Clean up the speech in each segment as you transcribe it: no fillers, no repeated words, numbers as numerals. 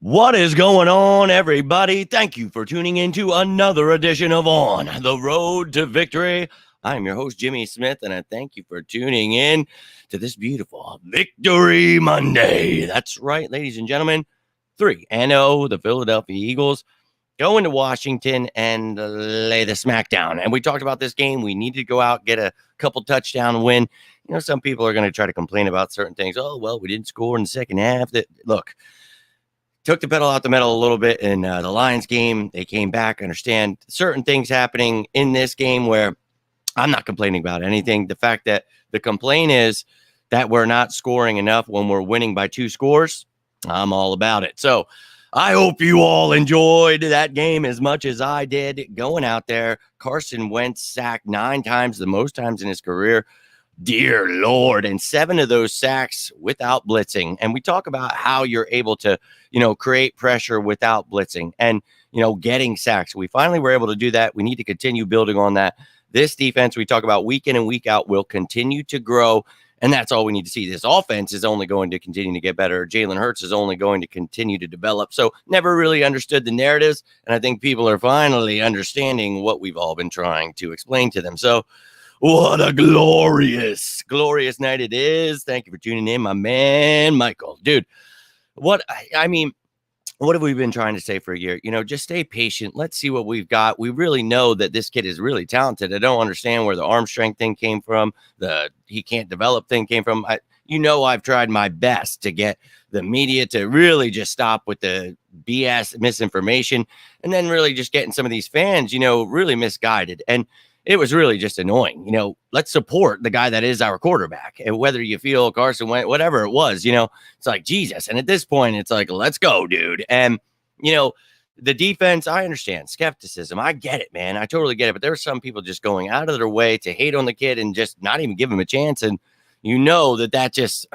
What is going on, everybody? Thank you for tuning in to another edition of On the Road to Victory. I'm your host, Jimmy Smith, and I thank you for tuning in to this beautiful Victory Monday. That's right, ladies and gentlemen. 3-0, the Philadelphia Eagles go into Washington and lay the smackdown. And we talked about this game. We needed to go out, get a couple touchdown win. You know, some people are going to try to complain about certain things. Oh, well, we didn't score in the second half. Look, took the pedal out the metal a little bit in the Lions game. They came back. I understand certain things happening in this game where I'm not complaining about anything. The fact that the complaint is that we're not scoring enough when we're winning by 2 scores, I'm all about it. So I hope you all enjoyed that game as much as I did. Going out there, Carson Wentz sacked 9 times, the most times in his career. Dear Lord. And 7 of those sacks without blitzing. And we talk about how you're able to, create pressure without blitzing and, getting sacks. We finally were able to do that. We need to continue building on that. This defense we talk about week in and week out will continue to grow. And that's all we need to see. This offense is only going to continue to get better. Jalen Hurts is only going to continue to develop. So never really understood the narratives. And I think people are finally understanding what we've all been trying to explain to them. So what a glorious night it is. Thank you for tuning in, my man, Michael. Dude, what have we been trying to say for a year? Just stay patient. Let's see what we've got. We really know that this kid is really talented. I don't understand where the arm strength thing came from, the he can't develop thing came from. I've tried my best to get the media to really just stop with the BS misinformation and then really just getting some of these fans, really misguided. And it was really just annoying. Let's support the guy that is our quarterback. And whether you feel Carson Wentz, whatever it was, it's like Jesus. And at this point, it's like, let's go, dude. And, the defense, I understand skepticism. I get it, man. I totally get it. But there were some people just going out of their way to hate on the kid and just not even give him a chance. And that just,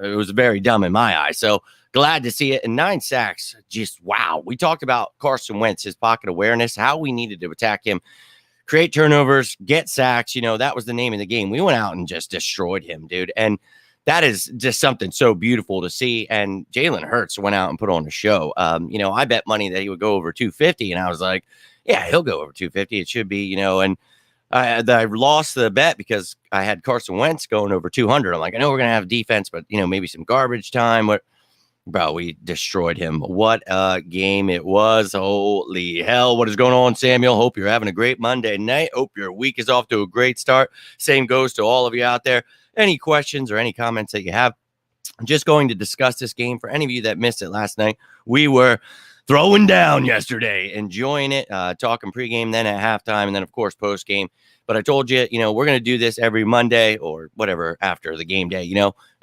it was very dumb in my eyes. So glad to see it. And 9 sacks, just wow. We talked about Carson Wentz, his pocket awareness, how we needed to attack him. Create turnovers, get sacks. That was the name of the game. We went out and just destroyed him, dude. And that is just something so beautiful to see. And Jalen Hurts went out and put on a show. I bet money that he would go over 250. And I was like, yeah, he'll go over 250. It should be, and I lost the bet because I had Carson Wentz going over 200. I'm like, I know we're going to have defense, but, maybe some garbage time. Bro, we destroyed him. What a game it was. Holy hell. What is going on, Samuel? Hope you're having a great Monday night. Hope your week is off to a great start. Same goes to all of you out there. Any questions or any comments that you have? I'm just going to discuss this game. For any of you that missed it last night, we were throwing down yesterday, enjoying it, talking pregame, then at halftime, and then, of course, postgame. But I told you, we're going to do this every Monday or whatever after the game day,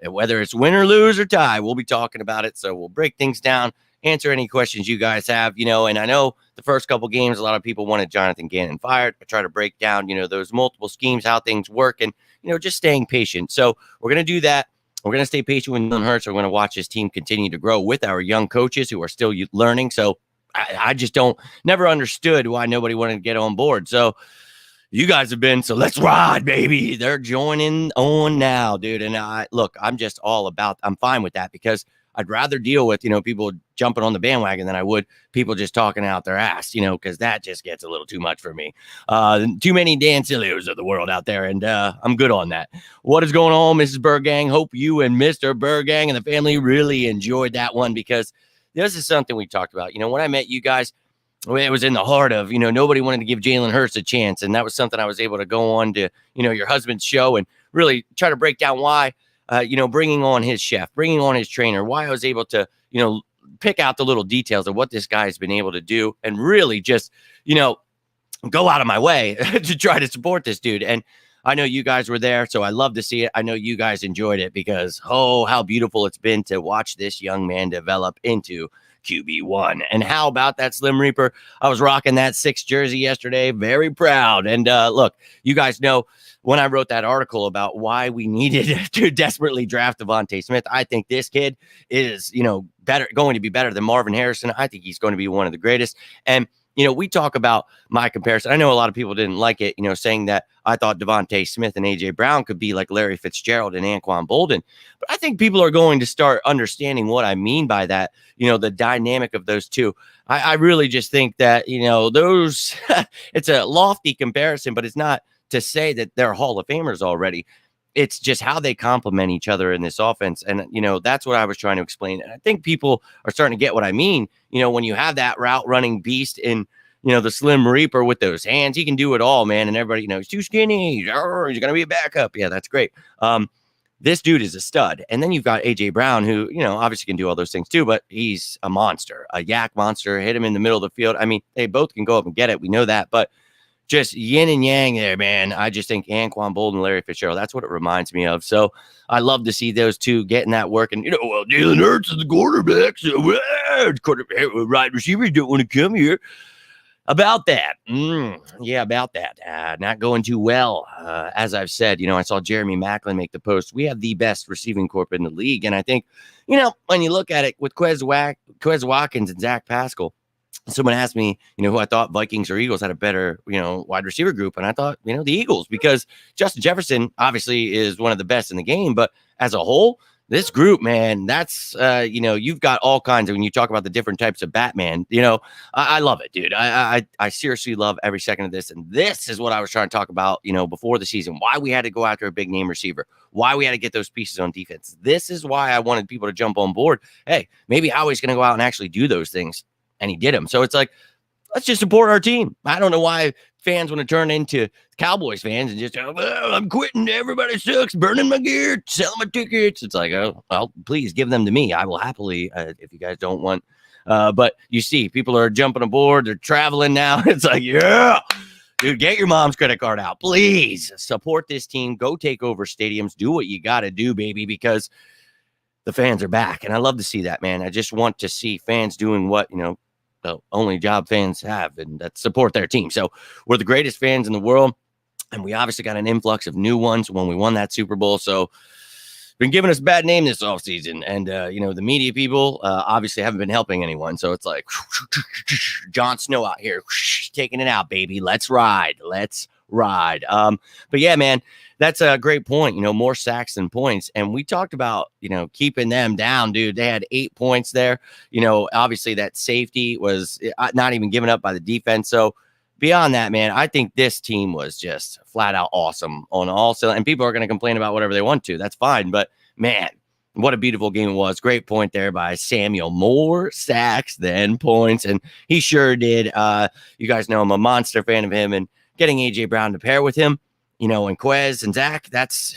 and whether it's win or lose or tie, we'll be talking about it. So we'll break things down, answer any questions you guys have, and I know the first couple games, a lot of people wanted Jonathan Gannon fired. I try to break down, those multiple schemes, how things work, and, just staying patient. So we're going to do that. We're going to stay patient with Jalen Hurts. We're going to watch his team continue to grow with our young coaches who are still learning. So I just never understood why nobody wanted to get on board. So you guys have been, so let's ride, baby. They're joining on now, dude. And I'm just all about, I'm fine with that because I'd rather deal with, people jumping on the bandwagon than I would people just talking out their ass, because that just gets a little too much for me. Too many Dan Cilios of the world out there, and I'm good on that. What is going on, Mrs. Bergang? Hope you and Mr. Bergang and the family really enjoyed that one because this is something we talked about. When I met you guys, it was in the heart of, nobody wanted to give Jalen Hurts a chance. And that was something I was able to go on to, your husband's show and really try to break down why, bringing on his chef, bringing on his trainer, why I was able to, pick out the little details of what this guy has been able to do and really just, go out of my way to try to support this dude. And I know you guys were there, so I love to see it. I know you guys enjoyed it because, oh, how beautiful it's been to watch this young man develop into QB1. And how about that Slim Reaper? I was rocking that 6 jersey yesterday. Very proud. And look, you guys know when I wrote that article about why we needed to desperately draft Devontae Smith, I think this kid is, going to be better than Marvin Harrison. I think he's going to be one of the greatest. And we talk about my comparison. I know a lot of people didn't like it, saying that I thought Devontae Smith and A.J. Brown could be like Larry Fitzgerald and Anquan Bolden. But I think people are going to start understanding what I mean by that, the dynamic of those two. I really just think that, those, it's a lofty comparison, but it's not to say that they're Hall of Famers already. It's just how they complement each other in this offense. And, that's what I was trying to explain. And I think people are starting to get what I mean. When you have that route running beast in, the Slim Reaper with those hands, he can do it all, man. And everybody, he's too skinny. He's going to be a backup. Yeah, that's great. This dude is a stud. And then you've got A.J. Brown, who, obviously can do all those things too, but he's a monster, a yak monster. Hit him in the middle of the field. I mean, they both can go up and get it. We know that. But just yin and yang there, man. I just think Anquan Bolden, Larry Fitzgerald, that's what it reminds me of. So I love to see those two getting that work. And, Jalen Hurts is the quarterback. So, right receivers don't want to come here. About that. Yeah, about that. Not going too well. As I've said, I saw Jeremy Maclin make the post. We have the best receiving corp in the league. And I think, when you look at it with Quez Watkins and Zach Pascal, someone asked me, who I thought Vikings or Eagles had a better, wide receiver group. And I thought, the Eagles, because Justin Jefferson obviously is one of the best in the game. But as a whole, this group, man, that's, you've got all kinds of, when you talk about the different types of Batman, I love it, dude. I seriously love every second of this. And this is what I was trying to talk about, before the season, why we had to go after a big name receiver, why we had to get those pieces on defense. This is why I wanted people to jump on board. Hey, maybe Howie's going to go out and actually do those things. And he did them. So it's like, let's just support our team. I don't know why fans want to turn into Cowboys fans and just, I'm quitting. Everybody sucks. Burning my gear. Selling my tickets. It's like, oh, well, please give them to me. I will happily, if you guys don't want. But you see, people are jumping aboard. They're traveling now. It's like, yeah, dude, get your mom's credit card out. Please support this team. Go take over stadiums. Do what you got to do, baby, because the fans are back. And I love to see that, man. I just want to see fans doing what, the only job fans have, and that's support their team. So we're the greatest fans in the world, and we obviously got an influx of new ones when we won that Super Bowl. So been giving us a bad name this offseason, and the media people obviously haven't been helping anyone. So it's like Jon Snow out here taking it out, baby. Let's ride. But yeah, man, that's a great point. More sacks than points. And we talked about, keeping them down, dude. They had 8 points there. Obviously that safety was not even given up by the defense. So beyond that, man, I think this team was just flat out awesome on all cylinders. And people are going to complain about whatever they want to. That's fine. But man, what a beautiful game it was. Great point there by Samuel. More sacks than points. And he sure did. You guys know I'm a monster fan of him, and getting A.J. Brown to pair with him, and Quez and Zach, that's,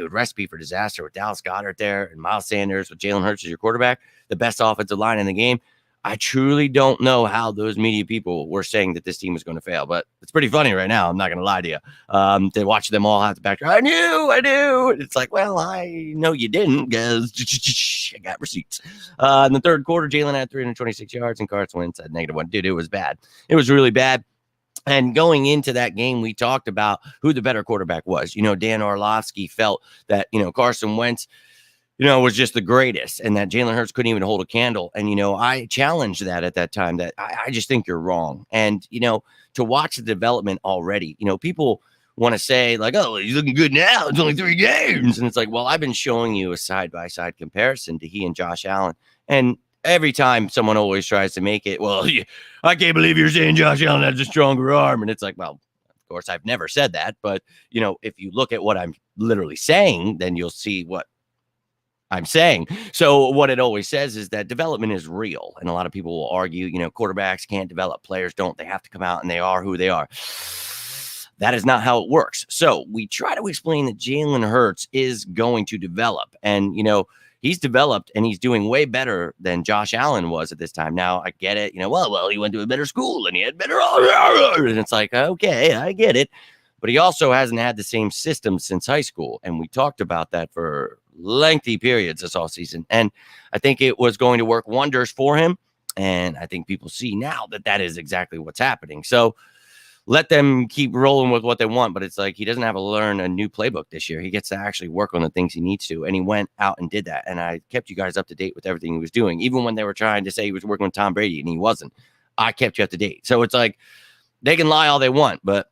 recipe for disaster with Dallas Goedert there and Miles Sanders with Jalen Hurts as your quarterback, the best offensive line in the game. I truly don't know how those media people were saying that this team was going to fail, but it's pretty funny right now. I'm not going to lie to you. To watch them all have the back. I knew. It's like, well, I know you didn't, because I got receipts. In the third quarter, Jalen had 326 yards and Carson Wentz had -1. Dude, it was bad. It was really bad. And going into that game, we talked about who the better quarterback was. Dan Orlovsky felt that, Carson Wentz, was just the greatest, and that Jalen Hurts couldn't even hold a candle. And, I challenged that at that time, that I just think you're wrong. And, to watch the development already, people want to say like, oh, he's looking good now. It's only 3 games. And it's like, well, I've been showing you a side-by-side comparison to he and Josh Allen. And every time someone always tries to make it, well, I can't believe you're saying Josh Allen has a stronger arm. And it's like, well, of course, I've never said that. But, if you look at what I'm literally saying, then you'll see what I'm saying. So what it always says is that development is real. And a lot of people will argue, quarterbacks can't develop, players don't. They have to come out and they are who they are. That is not how it works. So we try to explain that Jalen Hurts is going to develop. And, he's developed and he's doing way better than Josh Allen was at this time. Now, I get it. Well, he went to a better school and he had better. And it's like, okay, I get it. But he also hasn't had the same system since high school. And we talked about that for lengthy periods this all season. And I think it was going to work wonders for him. And I think people see now that that is exactly what's happening. So let them keep rolling with what they want. But it's like he doesn't have to learn a new playbook this year. He gets to actually work on the things he needs to. And he went out and did that. And I kept you guys up to date with everything he was doing, even when they were trying to say he was working with Tom Brady and he wasn't. I kept you up to date. So it's like they can lie all they want, but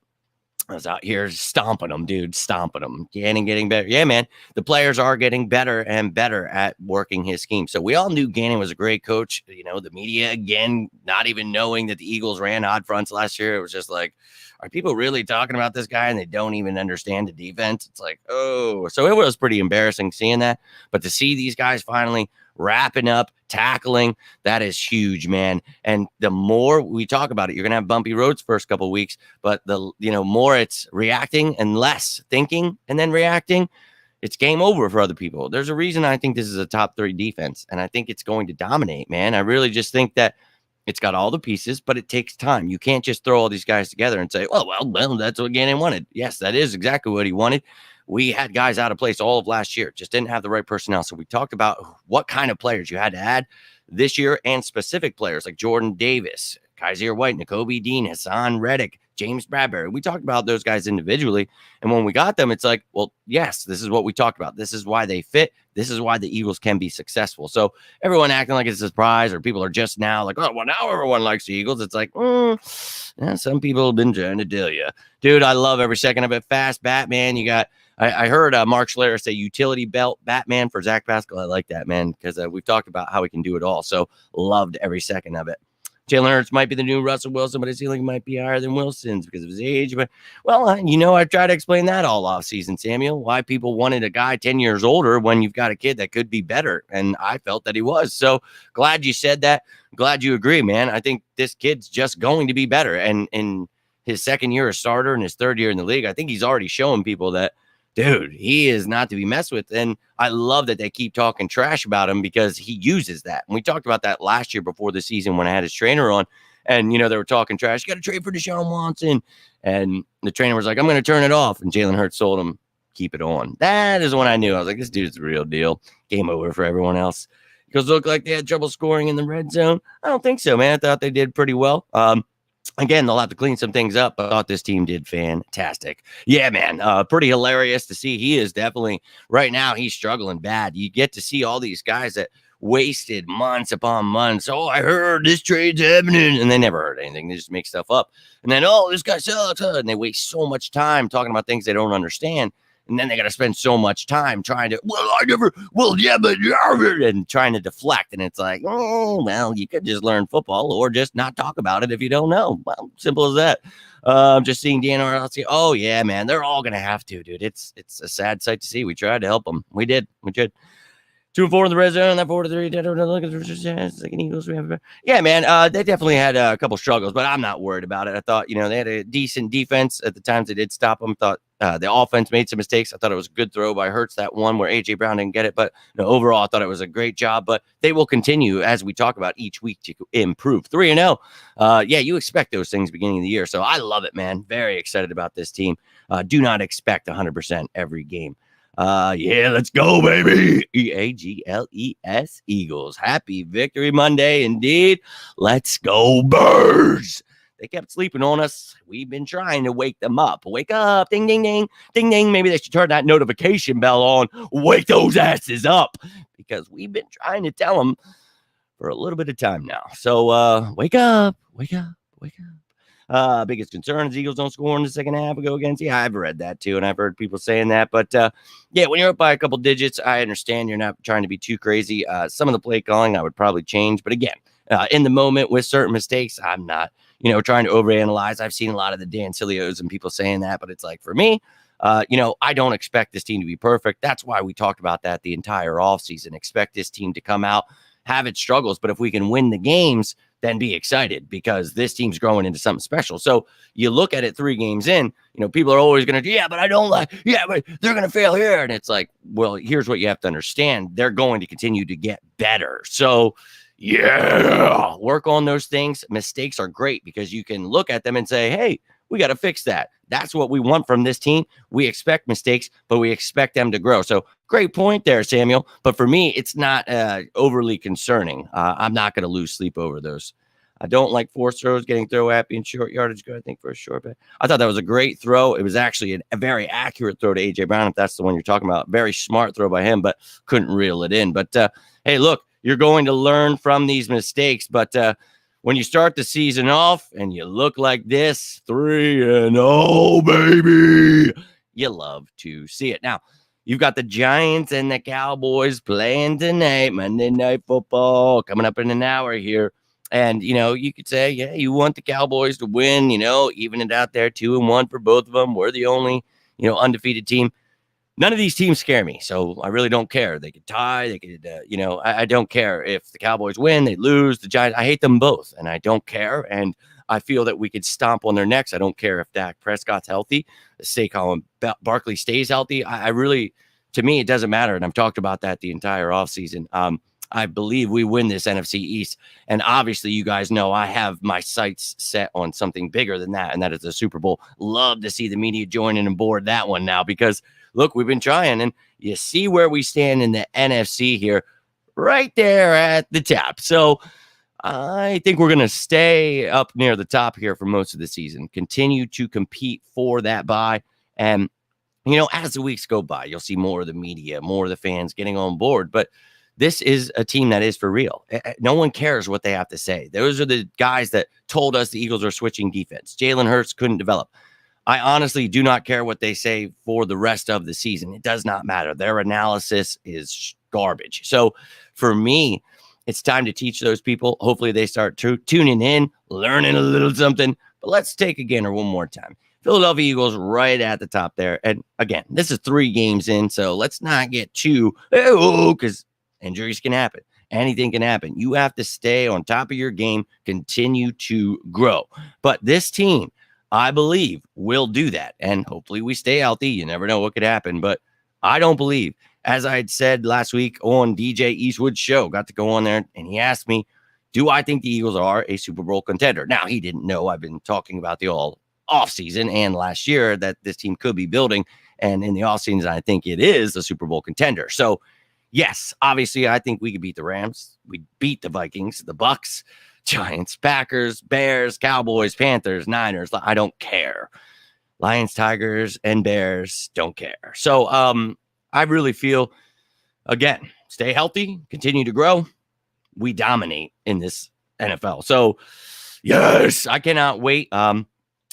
I was out here stomping them, dude, stomping them, getting better. Yeah, man, the players are getting better and better at working his scheme. So we all knew Gannon was a great coach. You know, the media, again, not even knowing that the Eagles ran odd fronts last year. It was just like, are people really talking about this guy and they don't even understand the defense? It's like, oh, so it was pretty embarrassing seeing that. But to see these guys finally wrapping up, tackling, that is huge, man. And the more we talk about it, you're gonna have bumpy roads first couple of weeks, but the more it's reacting and less thinking and then reacting, it's game over for other people. There's a reason I think this is a top 3 defense, and I think it's going to dominate, man. I really just think that it's got all the pieces, but it takes time. You can't just throw all these guys together and say, well, that's what Gannon wanted. Yes, that is exactly what he wanted. We had guys out of place all of last year, just didn't have the right personnel. So we talked about what kind of players you had to add this year, and specific players like Jordan Davis, Kaiser White, Nakobe Dean, Hassan Reddick, James Bradbury. We talked about those guys individually. And when we got them, it's like, well, yes, this is what we talked about. This is why they fit. This is why the Eagles can be successful. So everyone acting like it's a surprise, or people are just now like, oh, well, now everyone likes the Eagles. It's like, yeah, some people have been trying to tell you. Dude, I love every second of it. Fast Batman. You got, I heard Mark Schlereth say utility belt Batman for Zach Pascal. I like that, man, because we've talked about how he can do it all. So loved every second of it. Jalen Hurts might be the new Russell Wilson, but his ceiling might be higher than Wilson's because of his age. But, well, I tried to explain that all off season, Samuel, why people wanted a guy 10 years older when you've got a kid that could be better. And I felt that he was. So glad you said that. Glad you agree, man. I think this kid's just going to be better. And in his second year as starter and his third year in the league, I think he's already showing people that, dude, he is not to be messed with. And I love that they keep talking trash about him because he uses that. And we talked about that last year before the season when I had his trainer on. And, they were talking trash. You got to trade for Deshaun Watson. And the trainer was like, I'm going to turn it off. And Jalen Hurts told him, keep it on. That is when I knew. I was like, this dude's the real deal. Game over for everyone else. Because look like they had trouble scoring in the red zone. I don't think so, man. I thought they did pretty well. Again, they'll have to clean some things up. I thought this team did fantastic. Yeah, man, pretty hilarious to see. He is definitely, right now, he's struggling bad. You get to see all these guys that wasted months upon months. Oh, I heard this trade's happening. And they never heard anything. They just make stuff up. And then, oh, this guy sucks. And they waste so much time talking about things they don't understand. And then they got to spend so much time trying to, and trying to deflect. And it's like, oh, well, you could just learn football or just not talk about it if you don't know. Well, simple as that. Just seeing Dan Orlovsky. Oh, yeah, man, they're all going to have to, dude. It's a sad sight to see. We tried to help them. We did. 2-4 in the red zone, that 4-3. Second Eagles. Yeah, man. They definitely had a couple struggles, but I'm not worried about it. I thought, they had a decent defense at the times they did stop them. Thought the offense made some mistakes. I thought it was a good throw by Hurts, that one where A.J. Brown didn't get it. But overall, I thought it was a great job. But they will continue, as we talk about each week, to improve. 3-0. Yeah, you expect those things beginning of the year. So I love it, man. Very excited about this team. Do not expect 100% every game. Yeah, let's go, baby. EAGLES Eagles. Happy Victory Monday, indeed. Let's go, Birds. They kept sleeping on us. We've been trying to wake them up. Wake up. Ding, ding, ding. Ding, ding. Maybe they should turn that notification bell on. Wake those asses up. Because we've been trying to tell them for a little bit of time now. So, wake up. Wake up. Wake up. Biggest concern is Eagles don't score in the second half and go against. Yeah, I've read that too, and I've heard people saying that. But yeah, when you're up by a couple digits, I understand you're not trying to be too crazy. Some of the play calling I would probably change, but again, in the moment with certain mistakes, I'm not, trying to overanalyze. I've seen a lot of the Dan Silios and people saying that, but it's like for me, I don't expect this team to be perfect. That's why we talked about that the entire offseason. Expect this team to come out, have its struggles, but if we can win the games, then be excited because this team's growing into something special. So you look at it 3 games in, people are always going to, but I don't like, but they're going to fail here. And it's like, well, here's what you have to understand. They're going to continue to get better. So yeah, work on those things. Mistakes are great because you can look at them and say, hey, we got to fix that. That's what we want from this team. We expect mistakes, but we expect them to grow. So great point there, Samuel. But for me, it's not overly concerning. I'm not going to lose sleep over those. I don't like forced throws, getting throw happy and short yardage good, I think, for a short bet. I thought that was a great throw. It was actually a very accurate throw to A.J. Brown, if that's the one you're talking about. Very smart throw by him, but couldn't reel it in. But, hey, look, you're going to learn from these mistakes, but when you start the season off and you look like this, 3-0, baby, you love to see it. Now, you've got the Giants and the Cowboys playing tonight, Monday Night Football, coming up in an hour here. And, you could say, yeah, you want the Cowboys to win, even it out there 2-1 for both of them. We're the only, undefeated team. None of these teams scare me, so I really don't care. They could tie. They could, I don't care if the Cowboys win, they lose. The Giants, I hate them both, and I don't care. And I feel that we could stomp on their necks. I don't care if Dak Prescott's healthy. Saquon Barkley stays healthy. I really, to me, it doesn't matter. And I've talked about that the entire offseason. I believe we win this NFC East. And obviously, you guys know I have my sights set on something bigger than that, and that is the Super Bowl. Love to see the media joining and board that one now because, look, we've been trying, and you see where we stand in the NFC here, right there at the top. So I think we're going to stay up near the top here for most of the season, continue to compete for that bye. And, as the weeks go by, you'll see more of the media, more of the fans getting on board. But this is a team that is for real. No one cares what they have to say. Those are the guys that told us the Eagles are switching defense. Jalen Hurts couldn't develop. I honestly do not care what they say for the rest of the season. It does not matter. Their analysis is garbage. So for me, it's time to teach those people. Hopefully they start tuning in, learning a little something. But let's take a gander one more time. Philadelphia Eagles right at the top there. And again, this is 3 games in, so let's not get too, because injuries can happen. Anything can happen. You have to stay on top of your game, continue to grow. But this team, I believe, will do that. And hopefully we stay healthy. You never know what could happen. But I don't believe, as I had said last week on DJ Eastwood's show, got to go on there, and he asked me, do I think the Eagles are a Super Bowl contender? Now, he didn't know I've been talking about the all offseason and last year that this team could be building. And in the offseason, I think it is a Super Bowl contender. So, yes, obviously, I think we could beat the Rams. We beat the Vikings, the Bucks, Giants, Packers, Bears, Cowboys, Panthers, Niners. I don't care. Lions, Tigers, and Bears don't care. So I really feel, again, stay healthy, continue to grow. We dominate in this NFL. So, yes, I cannot wait.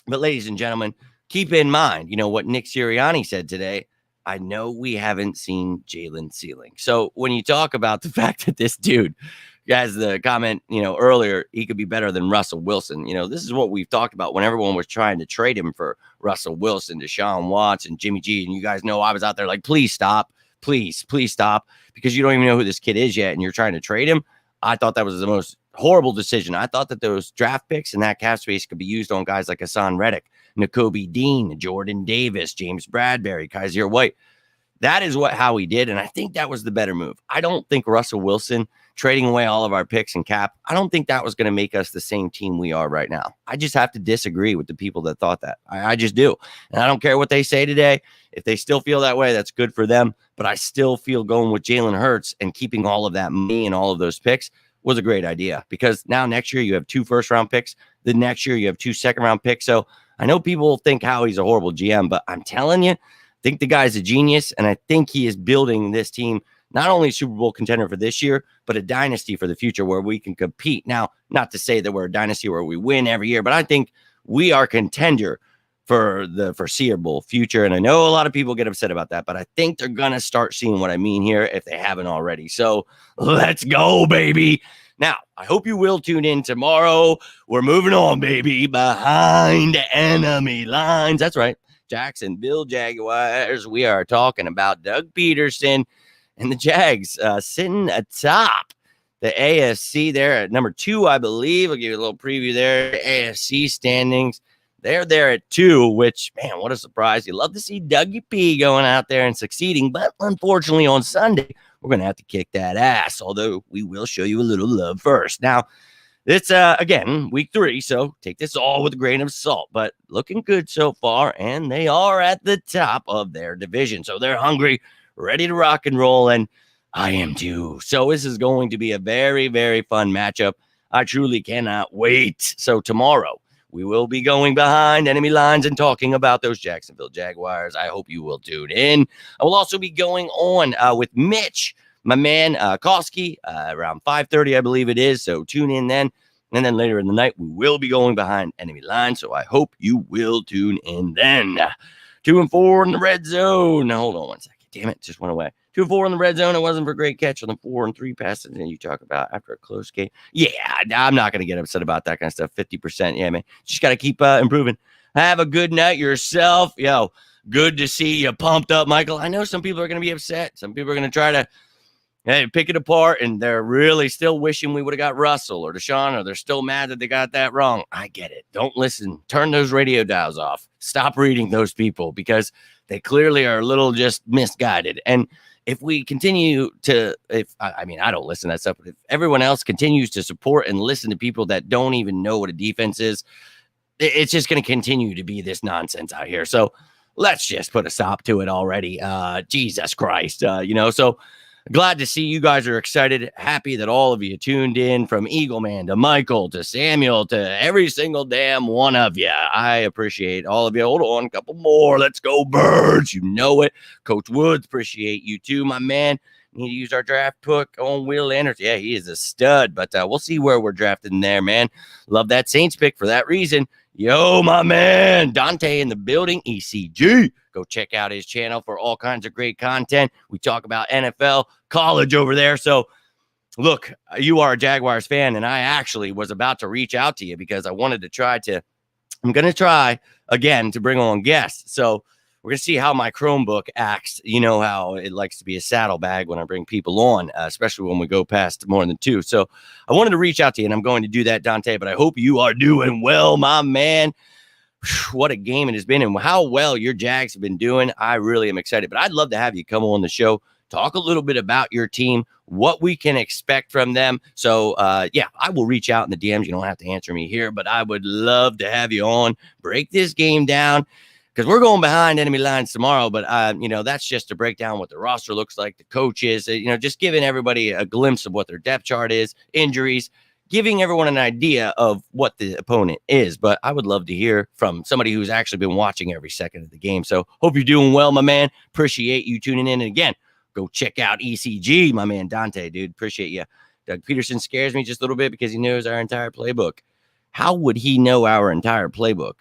But ladies and gentlemen, keep in mind, what Nick Sirianni said today. I know we haven't seen Jalen ceiling. So when you talk about the fact that this dude, as the comment, earlier, he could be better than Russell Wilson. This is what we've talked about when everyone was trying to trade him for Russell Wilson, Deshaun Watson, Jimmy G. And you guys know I was out there like, please stop, please stop, because you don't even know who this kid is yet. And you're trying to trade him. I thought that was the most horrible decision. I thought that those draft picks and that cap space could be used on guys like Hassan Reddick, Nakobe Dean, Jordan Davis, James Bradbury, Kaiser White. That is how he did, and I think that was the better move. I don't think Russell Wilson trading away all of our picks and cap, I don't think that was going to make us the same team we are right now. I just have to disagree with the people that thought that. I just do. And I don't care what they say today. If they still feel that way, that's good for them. But I still feel going with Jalen Hurts and keeping all of that money and all of those picks was a great idea, because now next year you have 2 first-round picks. The next year you have 2 second-round picks. So I know people think Howie's a horrible GM, but I'm telling you, I think the guy's a genius, and I think he is building this team not only Super Bowl contender for this year, but a dynasty for the future where we can compete. Now, not to say that we're a dynasty where we win every year, but I think we are contender for the foreseeable future. And I know a lot of people get upset about that, but I think they're going to start seeing what I mean here if they haven't already. So let's go, baby. Now, I hope you will tune in tomorrow. We're moving on, baby, behind enemy lines. That's right. Jacksonville Jaguars. We are talking about Doug Peterson and the Jags sitting atop the AFC there at number 2, I believe. I'll give you a little preview there. AFC standings. They're there at 2, which, man, what a surprise. You love to see Dougie P going out there and succeeding. But unfortunately, on Sunday, we're going to have to kick that ass, although we will show you a little love first. Now, it's, again, week 3, so take this all with a grain of salt. But looking good so far, and they are at the top of their division. So they're hungry, ready to rock and roll, and I am too. So this is going to be a very, very fun matchup. I truly cannot wait. So tomorrow, we will be going behind enemy lines and talking about those Jacksonville Jaguars. I hope you will tune in. I will also be going on with Mitch, my man, Koski, around 5:30, I believe it is. So tune in then. And then later in the night, we will be going behind enemy lines. So I hope you will tune in then. 2 and 4 in the red zone. Now, hold on one second. Damn it, just went away. 2 and 4 in the red zone. It wasn't for a great catch on the 4 and 3 passes. And you talk about after a close game. Yeah, I'm not going to get upset about that kind of stuff. 50%. Yeah, man. Just got to keep improving. Have a good night yourself. Yo, good to see you pumped up, Michael. I know some people are going to be upset. Some people are going to try to pick it apart, and they're really still wishing we would have got Russell or Deshaun, or they're still mad that they got that wrong. I get it. Don't listen. Turn those radio dials off. Stop reading those people because they clearly are a little just misguided. And if we continue to, I don't listen to that stuff, but if everyone else continues to support and listen to people that don't even know what a defense is, it's just going to continue to be this nonsense out here. So let's just put a stop to it already. Jesus Christ. So glad to see you guys are excited. Happy that all of you tuned in, from Eagleman to Michael to Samuel to every single damn one of you. I appreciate all of you. Hold on, a couple more. Let's go, Birds. You know it. Coach Woods, appreciate you too, my man. Need to use our draft pick on Will Anderson. Yeah, he is a stud, but we'll see where we're drafted in there, man. Love that Saints pick for that reason. Yo, my man, Dante in the building, ECG. Go check out his channel for all kinds of great content. We talk about NFL, college over there. So, look, you are a Jaguars fan, and I actually was about to reach out to you because I wanted to I'm going to try again to bring on guests. So, we're going to see how my Chromebook acts. You know how it likes to be a saddlebag when I bring people on, especially when we go past more than 2. So I wanted to reach out to you, and I'm going to do that, Dante, but I hope you are doing well, my man. What a game it has been, and how well your Jags have been doing. I really am excited, but I'd love to have you come on the show, talk a little bit about your team, what we can expect from them. So, I will reach out in the DMs. You don't have to answer me here, but I would love to have you on, break this game down, because we're going behind enemy lines tomorrow. But, that's just to break down what the roster looks like, the coaches, just giving everybody a glimpse of what their depth chart is, injuries, giving everyone an idea of what the opponent is. But I would love to hear from somebody who's actually been watching every second of the game. So hope you're doing well, my man. Appreciate you tuning in. And again, go check out ECG, my man Dante, dude. Appreciate you. Doug Peterson scares me just a little bit because he knows our entire playbook. How would he know our entire playbook?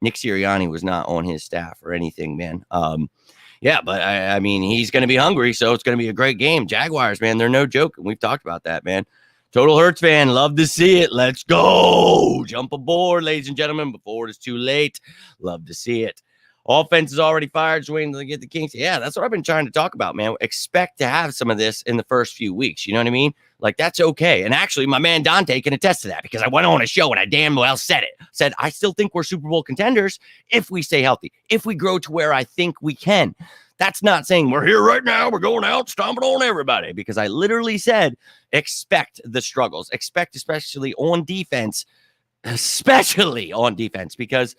Nick Sirianni was not on his staff or anything, man. But I mean, he's going to be hungry, so it's going to be a great game. Jaguars, man, they're no joke. And we've talked about that, man. Total Hurts fan, love to see it. Let's go. Jump aboard, ladies and gentlemen, before it's too late. Love to see it. Offense is already fired, just waiting to get the Kings. Yeah, that's what I've been trying to talk about, man. Expect to have some of this in the first few weeks. You know what I mean? Like, that's okay. And actually, my man Dante can attest to that because I went on a show and I damn well said it. Said, I still think we're Super Bowl contenders if we stay healthy, if we grow to where I think we can. That's not saying we're here right now, we're going out, stomping on everybody, because I literally said, expect the struggles, expect especially on defense, because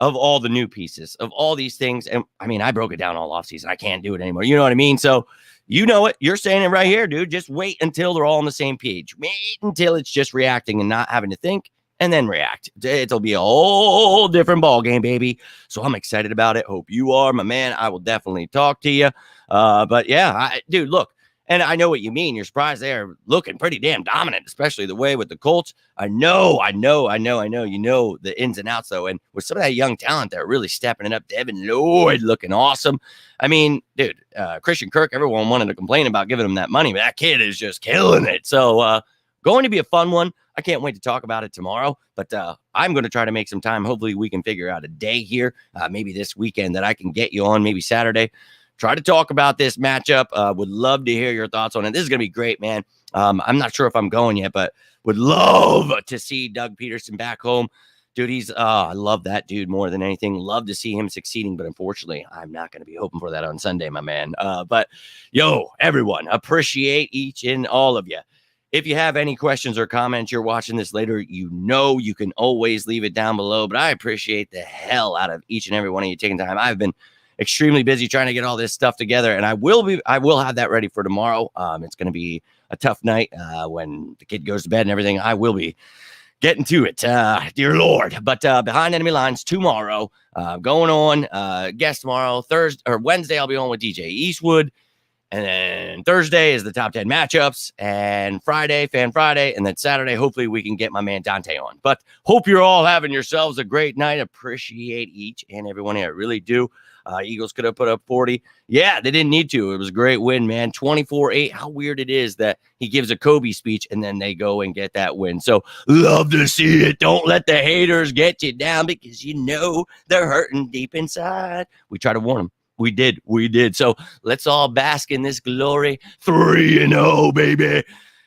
of all the new pieces, of all these things. And I mean, I broke it down all offseason. I can't do it anymore. You know what I mean? So you know it. You're saying it right here, dude. Just wait until they're all on the same page. Wait until it's just reacting and not having to think, and then react. It'll be a whole different ball game, baby. So I'm excited about it. Hope you are, my man. I will definitely talk to you. But yeah, dude, look. And I know what you mean. You're surprised they're looking pretty damn dominant, especially the way with the Colts. I know. You know the ins and outs, though. And with some of that young talent, they're really stepping it up. Devin Lloyd looking awesome. I mean, dude, Christian Kirk, everyone wanted to complain about giving him that money, but that kid is just killing it. So going to be a fun one. I can't wait to talk about it tomorrow, but I'm going to try to make some time. Hopefully we can figure out a day here, maybe this weekend, that I can get you on, maybe Saturday. Try to talk about this matchup. Would love to hear your thoughts on it. This is going to be great, man. I'm not sure if I'm going yet, but would love to see Doug Peterson back home. Dude, I love that dude more than anything. Love to see him succeeding, but unfortunately, I'm not going to be hoping for that on Sunday, my man. But yo, everyone, appreciate each and all of you. If you have any questions or comments, you're watching this later, you can always leave it down below. But I appreciate the hell out of each and every one of you taking time. I've been extremely busy trying to get all this stuff together, and I will have that ready for tomorrow. It's going to be a tough night when the kid goes to bed and everything. I will be getting to it, dear Lord. But behind enemy lines tomorrow, going on guest tomorrow, Thursday or Wednesday, I'll be on with DJ Eastwood. And then Thursday is the top 10 matchups, and Friday, Fan Friday, and then Saturday, hopefully we can get my man Dante on. But hope you're all having yourselves a great night. Appreciate each and every one here. I really do. Eagles could have put up 40. Yeah, they didn't need to. It was a great win, man. 24-8. How weird it is that he gives a Kobe speech and then they go and get that win. So love to see it. Don't let the haters get you down because you know they're hurting deep inside. We try to warn them. We did. So let's all bask in this glory. 3-0, baby.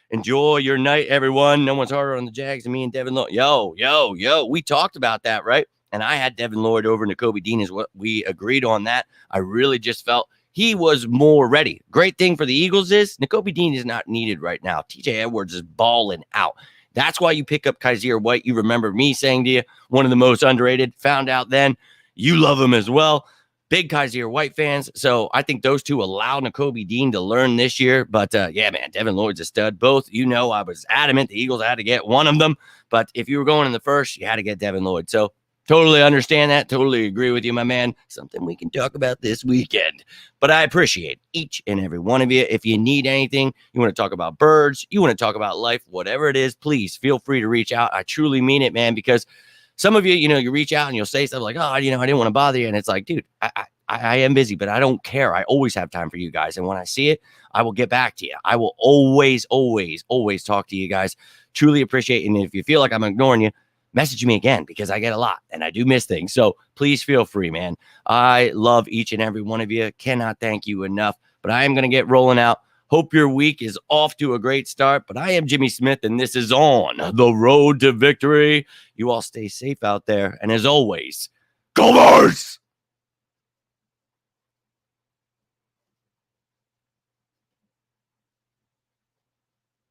Enjoy your night, everyone. No one's harder on the Jags than me and Devin Lloyd. Yo. We talked about that, right? And I had Devin Lloyd over Nakobe Dean is what we agreed on that. I really just felt he was more ready. Great thing for the Eagles is Nakobe Dean is not needed right now. TJ Edwards is balling out. That's why you pick up Kyzir White. You remember me saying to you, one of the most underrated. Found out then. You love him as well. Big Kyzir White fans. So I think those two allow Nakobe Dean to learn this year. But yeah, man, Devin Lloyd's a stud. Both, I was adamant the Eagles had to get one of them. But if you were going in the first, you had to get Devin Lloyd. So totally understand that. Totally agree with you, my man. Something we can talk about this weekend. But I appreciate each and every one of you. If you need anything, you want to talk about birds, you want to talk about life, whatever it is, please feel free to reach out. I truly mean it, man, because some of you, you reach out and you'll say stuff like, oh, I didn't want to bother you. And it's like, dude, I am busy, but I don't care. I always have time for you guys. And when I see it, I will get back to you. I will always talk to you guys. Truly appreciate it. And if you feel like I'm ignoring you, message me again because I get a lot and I do miss things. So please feel free, man. I love each and every one of you. Cannot thank you enough, but I am going to get rolling out. Hope your week is off to a great start, but I am Jimmy Smith, and this is On the Road to Victory. You all stay safe out there, and as always, go Birds!